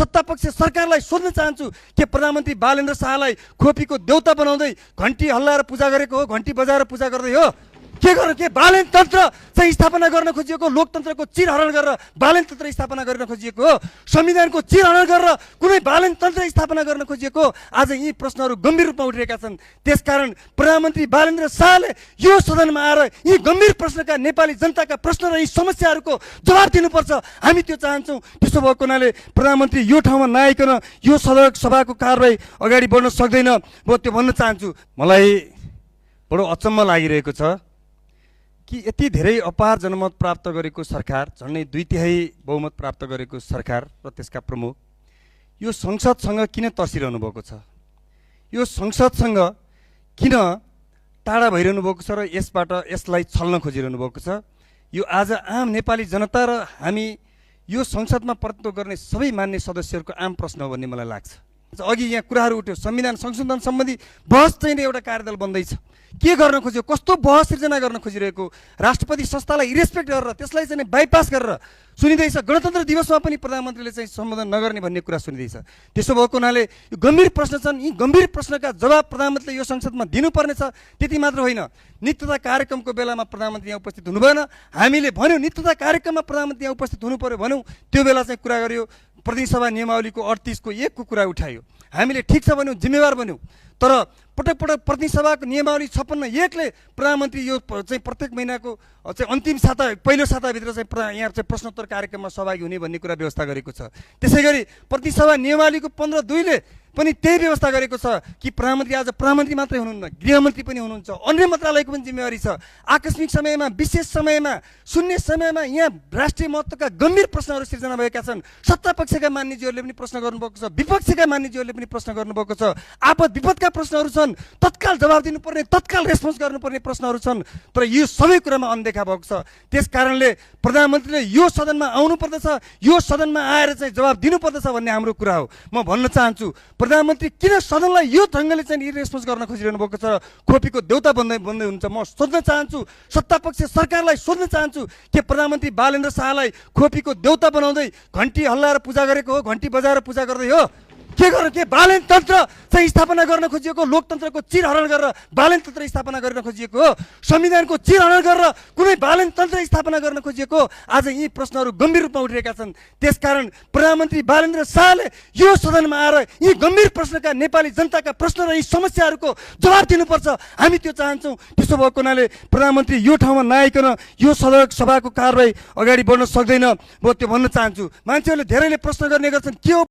सत्तापक्ष सरकारलाई सोध्न चाहन्छु के प्रधानमन्त्री बालेन्द्र शाहलाई खोपीको देउता बनाउँदै घन्टी हल्लाएर पूजा गरेको हो, घन्टी बजाएर पूजा गर्दै हो? के बालेन तन्त्र चाहिँ स्थापना गर्न खोजिएको, लोकतन्त्रको चिरहरण गरेर बालेन तन्त्र स्थापना गर्न खोजिएको हो, संविधानको चिरहरण गरेर कुनै बालेन तन्त्र स्थापना गर्न खोजिएको? आज यी प्रश्नहरू गम्भीर रूपमा उठिरहेका छन्। त्यसकारण प्रधानमन्त्री बालेन्द्र शाहले यो सदनमा आएर यी गम्भीर प्रश्नका, नेपाली जनताका प्रश्न र यी समस्याहरूको जवाब दिनुपर्छ। हामी त्यो चाहन्छौँ। त्यसो भएको हुनाले प्रधानमन्त्री यो ठाउँमा नआइकन यो सभाको कारबाही अगाडि बढ्न सक्दैन, म त्यो भन्न चाहन्छु। मलाई बडो अचम्म लागिरहेको छ कि यति धेरै अपार जनमत प्राप्त गरेको सरकार, झन्डै 2/3 बहुमत प्राप्त गरेको सरकार र त्यसका प्रमुख यो संसदसँग किन तर्सिरहनु भएको छ, यो संसदसँग किन टाढा भइरहनु भएको छ र यसलाई छल्न खोजिरहनु भएको छ? यो आज आम नेपाली जनता र हामी यो संसदमा प्रतिनिधित्व गर्ने सबै मान्य सदस्यहरूको आम प्रश्न हो भन्ने मलाई लाग्छ। अघि यहाँ कुराहरू उठ्यो, संविधान संशोधन सम्बन्धी बहस चाहिँ एउटा कार्यदल बन्दैछ। के गर्न खोज्यो, कस्तो बहस सिर्जना गर्न खोजिरहेको? राष्ट्रपति संस्थालाई इरेस्पेक्ट गरेर त्यसलाई चाहिँ बाइपास गरेर सुनिँदैछ। गणतन्त्र दिवसमा पनि प्रधानमन्त्रीले चाहिँ सम्बोधन नगर्ने भन्ने कुरा सुनिँदैछ। त्यसो भएको हुनाले यो गम्भीर प्रश्न छन्। यी गम्भीर प्रश्नका जवाब प्रधानमन्त्रीले यो संसदमा दिनुपर्नेछ। त्यति मात्र होइन, नित्यता कार्यक्रमको बेलामा प्रधानमन्त्री यहाँ उपस्थित हुनु भएन। हामीले भन्यौँ नित्यता कार्यक्रममा प्रधानमन्त्री यहाँ उपस्थित हुनु पर्यो भन्यौँ, त्यो बेला चाहिँ कुरा गरियो। प्रतिनिधि सभा नियमावलीको 38 को 1 को कुरा उठायो। हामीले ठिक छ भन्यौँ, जिम्मेवार भन्यौँ। तर पटक पटक प्रतिनिधि सभाको नियमावली 56(1) ले प्रधानमन्त्री यो चाहिँ प्रत्येक महिनाको चाहिँ अन्तिम साता, पहिलो साताभित्र चाहिँ यहाँ चाहिँ प्रश्नोत्तर कार्यक्रममा सहभागी हुने भन्ने कुरा व्यवस्था गरेको छ। त्यसै गरी प्रतिनिधि सभा नियमावलीको 15(2) ले पनि त्यही व्यवस्था गरेको छ कि प्रधानमन्त्री आज प्रधानमन्त्री मात्रै हुनुहुन्न, गृहमन्त्री पनि हुनुहुन्छ, अन्य मन्त्रालयको पनि जिम्मेवारी छ। आकस्मिक समयमा, विशेष समयमा, शून्य समयमा यहाँ राष्ट्रिय महत्त्वका गम्भीर प्रश्नहरू सिर्जना भएका छन्। सत्तापक्षका मान्यज्यूहरूले पनि प्रश्न गर्नुभएको छ, विपक्षका मान्यज्यूहरूले पनि प्रश्न गर्नुभएको छ। आपद विपदका प्रश्नहरू छन्, तत्काल जवाब दिनुपर्ने, तत्काल रेस्पोन्स गर्नुपर्ने प्रश्नहरू छन्। तर यो सबै कुरामा अनदेखा भएको छ। त्यस कारणले प्रधानमन्त्रीले यो सदनमा आउनु पर्दछ, यो सदनमा आएर चाहिँ जवाब दिनुपर्दछ भन्ने हाम्रो कुरा हो। म भन्न चाहन्छु प्रधानमन्त्री किन सदनलाई यो ढङ्गले चाहिँ रेस्पोन्स गर्न खोजिरहनु भएको छ, खोपीको देउता बन्दै हुन्छ? म सोध्न चाहन्छु, सत्तापक्ष सरकारलाई सोध्न चाहन्छु के प्रधानमन्त्री बालेन्द्र शाहलाई खोपीको देउता बनाउँदै घन्टी हल्लाएर पूजा गरेको हो, घन्टी बजाएर पूजा गर्दै हो? के बालेन तन्त्र चाहिँ स्थापना गर्न खोजिएको, लोकतन्त्रको चिरहरण गरेर बालेन तन्त्र स्थापना गर्न खोजिएको हो, संविधानको चिरहरण गरेर कुनै बालेन तन्त्र स्थापना गर्न खोजिएको? आज यी प्रश्नहरू गम्भीर रूपमा उठिरहेका छन्। त्यसकारण प्रधानमन्त्री बालेन्द्र शाहले यो सदनमा आएर यी गम्भीर प्रश्नका, नेपाली जनताका प्रश्न र यी समस्याहरूको जवाब दिनुपर्छ। हामी त्यो चाहन्छौँ। त्यसो भएको हुनाले प्रधानमन्त्री यो ठाउँमा नआइकन यो सभाको कारबाही अगाडि बढ्न सक्दैन, म त्यो भन्न चाहन्छु। मान्छेहरूले धेरैले प्रश्न गर्ने गर्छन् के हो